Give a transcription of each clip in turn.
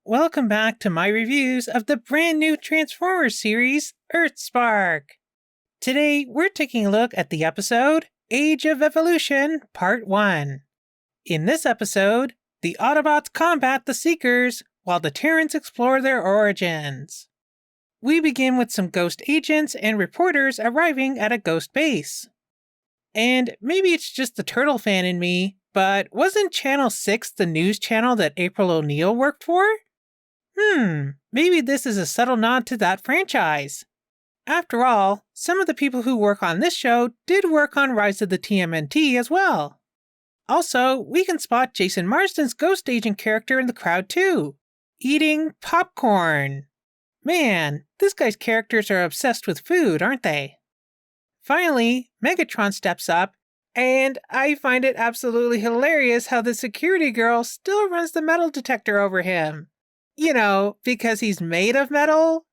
welcome back to my reviews of the brand new Transformers series, EarthSpark. Today, we're taking a look at the episode, Age of Evolution, Part 1. In this episode, the Autobots combat the Seekers, while the Terrans explore their origins. We begin with some ghost agents and reporters arriving at a ghost base. And maybe it's just the Turtle fan in me, but wasn't Channel 6 the news channel that April O'Neil worked for? Maybe this is a subtle nod to that franchise. After all, some of the people who work on this show did work on Rise of the TMNT as well. Also, we can spot Jason Marsden's ghost agent character in the crowd too, eating popcorn. Man, this guy's characters are obsessed with food, aren't they? Finally, Megatron steps up, and I find it absolutely hilarious how the security girl still runs the metal detector over him. You know, because he's made of metal?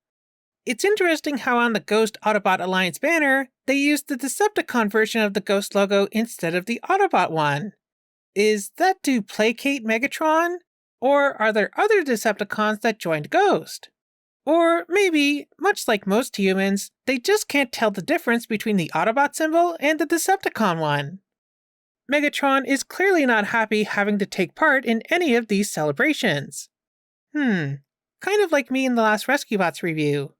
It's interesting how on the Ghost Autobot Alliance banner, they used the Decepticon version of the Ghost logo instead of the Autobot one. Is that to placate Megatron? Or are there other Decepticons that joined Ghost? Or maybe, much like most humans, they just can't tell the difference between the Autobot symbol and the Decepticon one. Megatron is clearly not happy having to take part in any of these celebrations. Kind of like me in the last RescueBots review.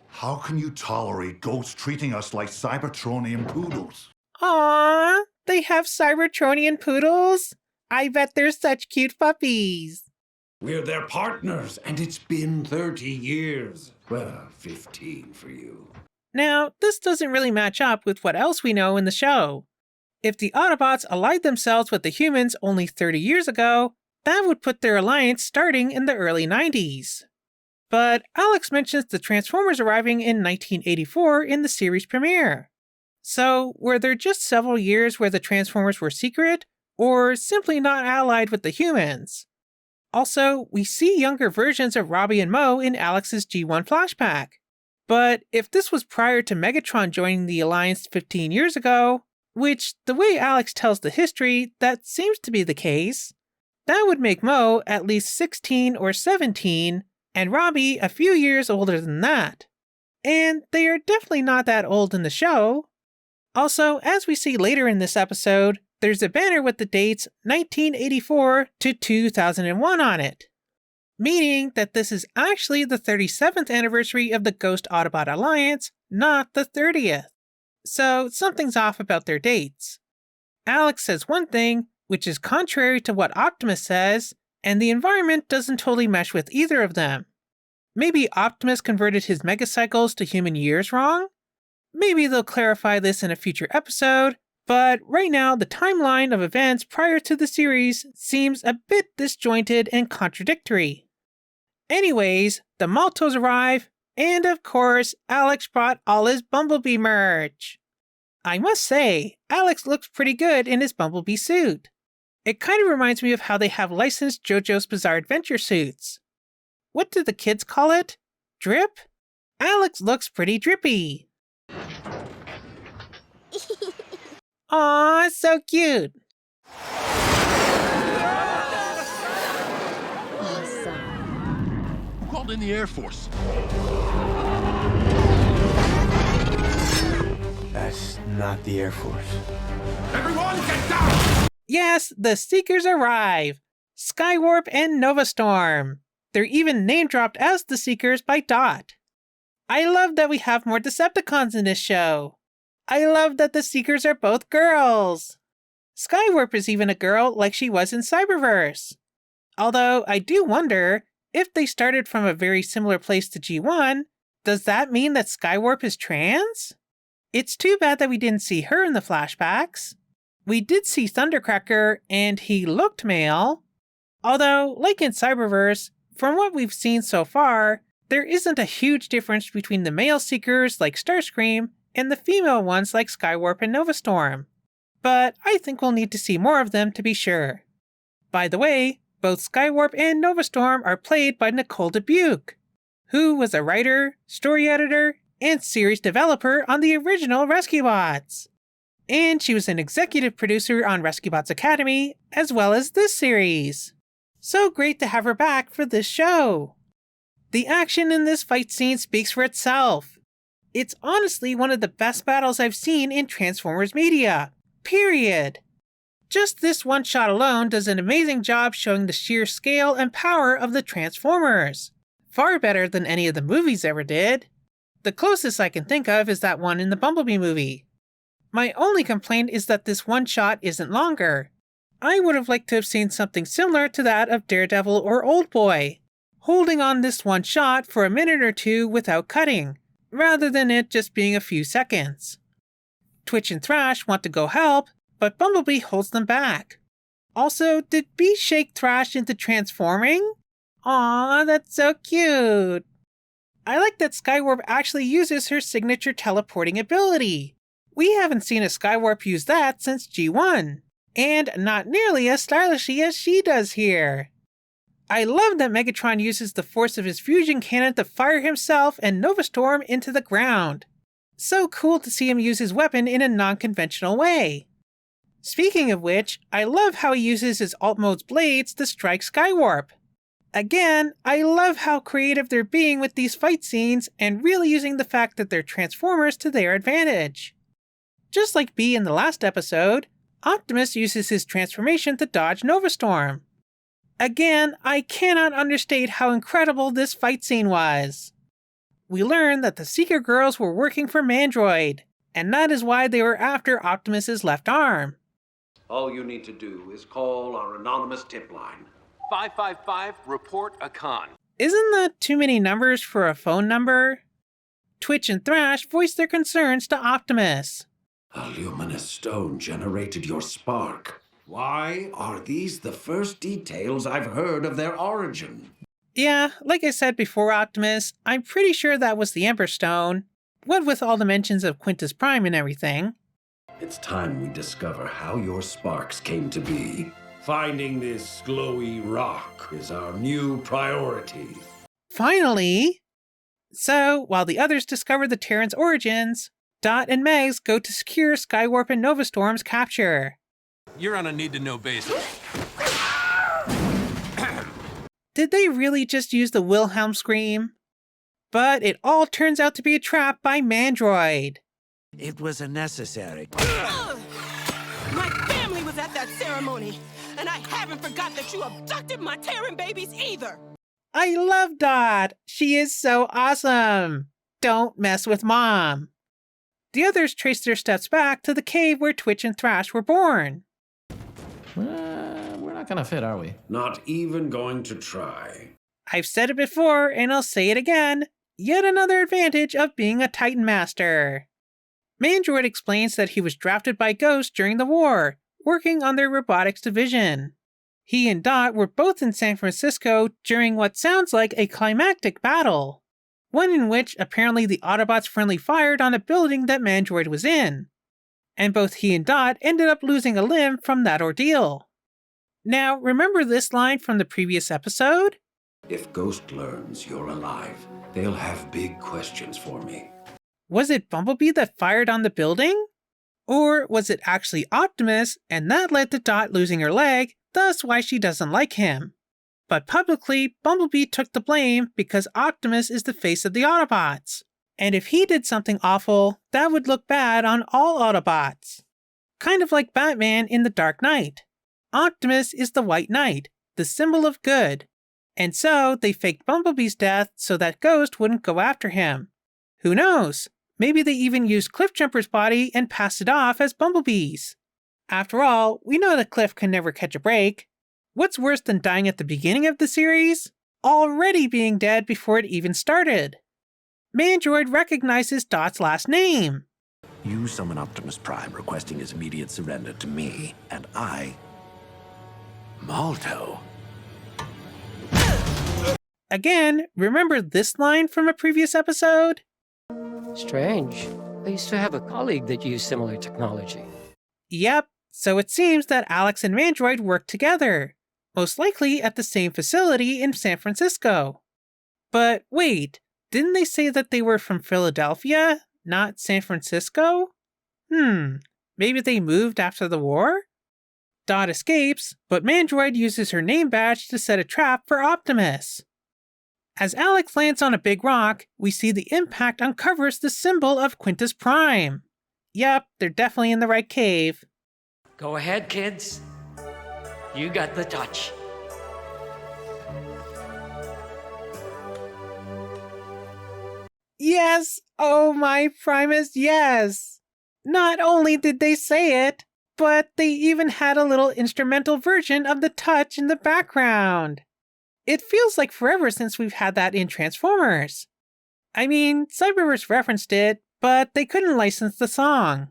How can you tolerate ghosts treating us like Cybertronian poodles? Aww, they have Cybertronian poodles? I bet they're such cute puppies. We're their partners, and it's been 30 years. Well, 15 for you. Now, this doesn't really match up with what else we know in the show. If the Autobots allied themselves with the humans only 30 years ago, that would put their alliance starting in the early 90s. But Alex mentions the Transformers arriving in 1984 in the series premiere. So, were there just several years where the Transformers were secret, or simply not allied with the humans? Also, we see younger versions of Robbie and Mo in Alex's G1 flashback. But if this was prior to Megatron joining the Alliance 15 years ago, which, the way Alex tells the history, that seems to be the case, that would make Mo at least 16 or 17, and Robbie a few years older than that. And they are definitely not that old in the show. Also, as we see later in this episode, there's a banner with the dates 1984 to 2001 on it, meaning that this is actually the 37th anniversary of the Ghost Autobot Alliance, not the 30th. So something's off about their dates. Alex says one thing, which is contrary to what Optimus says, and the environment doesn't totally mesh with either of them. Maybe Optimus converted his megacycles to human years wrong? Maybe they'll clarify this in a future episode, but right now the timeline of events prior to the series seems a bit disjointed and contradictory. Anyways, the Maltos arrive, and of course, Alex brought all his Bumblebee merch. I must say, Alex looks pretty good in his Bumblebee suit. It kind of reminds me of how they have licensed JoJo's Bizarre Adventure suits. What do the kids call it? Drip? Alex looks pretty drippy. Aw, so cute. Awesome. Who called in the Air Force? That's not the Air Force. Everyone get down! Yes, the Seekers arrive. Skywarp and Novastorm. They're even name-dropped as the Seekers by Dot. I love that we have more Decepticons in this show. I love that the Seekers are both girls. Skywarp is even a girl like she was in Cyberverse. Although I do wonder, if they started from a very similar place to G1, does that mean that Skywarp is trans? It's too bad that we didn't see her in the flashbacks. We did see Thundercracker, and he looked male. Although, like in Cyberverse, from what we've seen so far, there isn't a huge difference between the male Seekers like Starscream and the female ones like Skywarp and Novastorm. But I think we'll need to see more of them to be sure. By the way, both Skywarp and Novastorm are played by Nicole Dubuque, who was a writer, story editor, and series developer on the original RescueBots. And she was an executive producer on RescueBots Academy, as well as this series. So great to have her back for this show. The action in this fight scene speaks for itself. It's honestly one of the best battles I've seen in Transformers media. Period. Just this one shot alone does an amazing job showing the sheer scale and power of the Transformers. Far better than any of the movies ever did. The closest I can think of is that one in the Bumblebee movie. My only complaint is that this one shot isn't longer. I would have liked to have seen something similar to that of Daredevil or Oldboy, holding on this one shot for a minute or two without cutting, rather than it just being a few seconds. Twitch and Thrash want to go help, but Bumblebee holds them back. Also, did Bee shake Thrash into transforming? Aw, that's so cute! I like that Skywarp actually uses her signature teleporting ability. We haven't seen a Skywarp use that since G1, and not nearly as stylishly as she does here. I love that Megatron uses the force of his fusion cannon to fire himself and Nova Storm into the ground. So cool to see him use his weapon in a non-conventional way. Speaking of which, I love how he uses his alt mode's blades to strike Skywarp. Again, I love how creative they're being with these fight scenes and really using the fact that they're Transformers to their advantage. Just like Bee in the last episode, Optimus uses his transformation to dodge Nova Storm. Again, I cannot understate how incredible this fight scene was. We learn that the Seeker girls were working for Mandroid, and that is why they were after Optimus's left arm. All you need to do is call our anonymous tip line. 555, report a con. Isn't that too many numbers for a phone number? Twitch and Thrash voice their concerns to Optimus. A luminous stone generated your spark. Why are these the first details I've heard of their origin? Yeah, like I said before, Optimus, I'm pretty sure that was the Ember Stone. What with all the mentions of Quintus Prime and everything. It's time we discover how your sparks came to be. Finding this glowy rock is our new priority. Finally! So, while the others discover the Terrans' origins, Dot and Megs go to secure Skywarp and Nova Storm's capture. You're on a need-to-know basis. Did they really just use the Wilhelm scream? But it all turns out to be a trap by Mandroid. It was unnecessary. My family was at that ceremony, and I haven't forgot that you abducted my Terran babies either. I love Dot. She is so awesome. Don't mess with Mom. The others trace their steps back to the cave where Twitch and Thrash were born. We're not gonna fit, are we? Not even going to try. I've said it before, and I'll say it again. Yet another advantage of being a Titan Master. Mandroid explains that he was drafted by Ghost during the war, working on their robotics division. He and Dot were both in San Francisco during what sounds like a climactic battle. One in which apparently the Autobots friendly fired on a building that Mandroid was in. And both he and Dot ended up losing a limb from that ordeal. Now, remember this line from the previous episode? If Ghost learns you're alive, they'll have big questions for me. Was it Bumblebee that fired on the building? Or was it actually Optimus, and that led to Dot losing her leg, thus why she doesn't like him? But publicly, Bumblebee took the blame because Optimus is the face of the Autobots. And if he did something awful, that would look bad on all Autobots. Kind of like Batman in The Dark Knight. Optimus is the White Knight, the symbol of good. And so they faked Bumblebee's death so that Ghost wouldn't go after him. Who knows? Maybe they even used Cliffjumper's body and passed it off as Bumblebee's. After all, we know that Cliff can never catch a break. What's worse than dying at the beginning of the series? Already being dead before it even started. Mandroid recognizes Dot's last name. You summon Optimus Prime requesting his immediate surrender to me, and I... Malto. Again, remember this line from a previous episode? Strange. I used to have a colleague that used similar technology. Yep, so it seems that Alex and Mandroid worked together. Most likely at the same facility in San Francisco. But wait, didn't they say that they were from Philadelphia, not San Francisco? Maybe they moved after the war? Dot escapes, but Mandroid uses her name badge to set a trap for Optimus. As Alex lands on a big rock, we see the impact uncovers the symbol of Quintus Prime. Yep, they're definitely in the right cave. Go ahead, kids. You got the touch. Yes! Oh my Primus, yes! Not only did they say it, but they even had a little instrumental version of the touch in the background. It feels like forever since we've had that in Transformers. I mean, Cyberverse referenced it, but they couldn't license the song.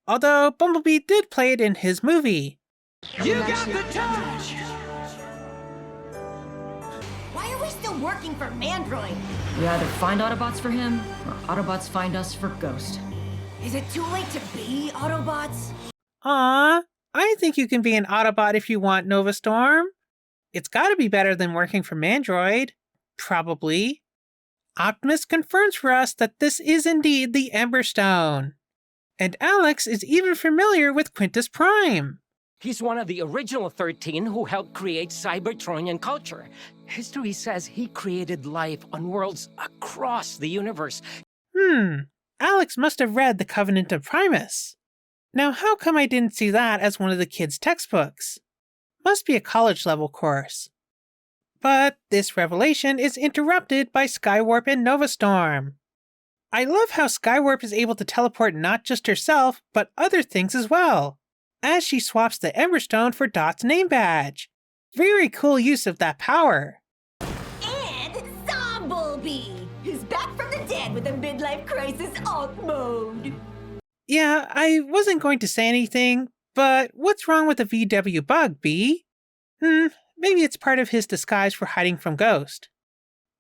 Although Bumblebee did play it in his movie. You got the touch! Why are we still working for Mandroid? We either find Autobots for him, or Autobots find us for Ghost. Is it too late to be Autobots? Aw, I think you can be an Autobot if you want, Nova Storm. It's gotta be better than working for Mandroid. Probably. Optimus confirms for us that this is indeed the Ember Stone. And Alex is even familiar with Quintus Prime. He's one of the original 13 who helped create Cybertronian culture. History says he created life on worlds across the universe. Alex must have read the Covenant of Primus. Now how come I didn't see that as one of the kids' textbooks? Must be a college-level course. But this revelation is interrupted by Skywarp and Nova Storm. I love how Skywarp is able to teleport not just herself, but other things as well, as she swaps the Ember Stone for Dot's name badge. Very cool use of that power. And Zomblebee, who's back from the dead with a midlife crisis alt mode. Yeah, I wasn't going to say anything, but what's wrong with the VW bug, B? Maybe it's part of his disguise for hiding from Ghost.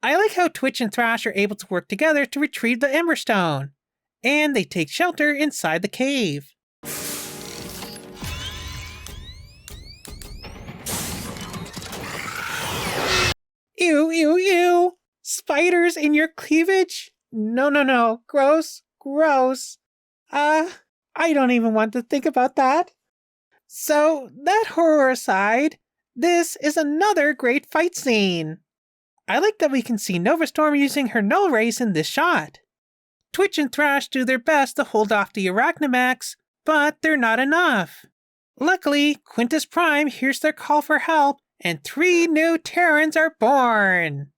I like how Twitch and Thrash are able to work together to retrieve the Ember Stone, and they take shelter inside the cave. Ew, ew, ew! Spiders in your cleavage? No. Gross, gross. I don't even want to think about that. So, that horror aside, this is another great fight scene. I like that we can see Nova Storm using her null rays in this shot. Twitch and Thrash do their best to hold off the Arachnomechs, but they're not enough. Luckily, Quintus Prime hears their call for help, and 3 new Terrans are born.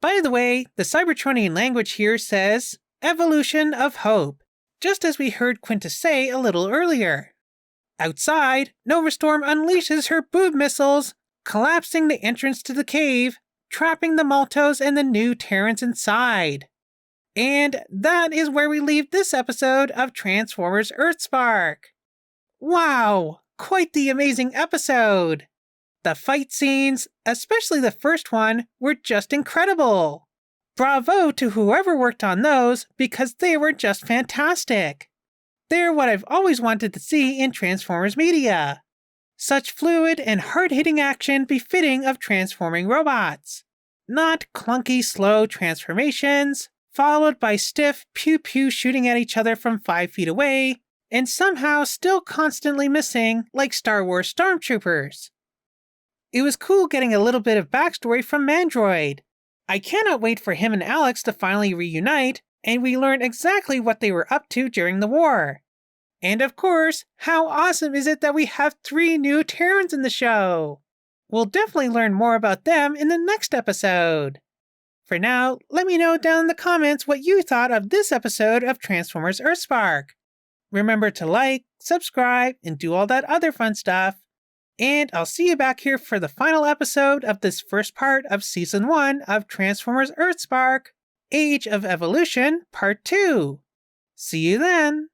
By the way, the Cybertronian language here says, Evolution of Hope, just as we heard Quintus say a little earlier. Outside, Nova Storm unleashes her boob missiles, collapsing the entrance to the cave, trapping the Maltos and the new Terrans inside. And that is where we leave this episode of Transformers EarthSpark. Wow, quite the amazing episode! The fight scenes, especially the first one, were just incredible. Bravo to whoever worked on those, because they were just fantastic. They're what I've always wanted to see in Transformers media. Such fluid and hard-hitting action befitting of transforming robots. Not clunky, slow transformations, followed by stiff pew-pew shooting at each other from 5 feet away, and somehow still constantly missing like Star Wars Stormtroopers. It was cool getting a little bit of backstory from Mandroid. I cannot wait for him and Alex to finally reunite, and we learn exactly what they were up to during the war. And of course, how awesome is it that we have 3 new Terrans in the show? We'll definitely learn more about them in the next episode. For now, let me know down in the comments what you thought of this episode of Transformers EarthSpark. Remember to like, subscribe, and do all that other fun stuff. And I'll see you back here for the final episode of this first part of Season 1 of Transformers EarthSpark, Age of Evolution Part 2. See you then!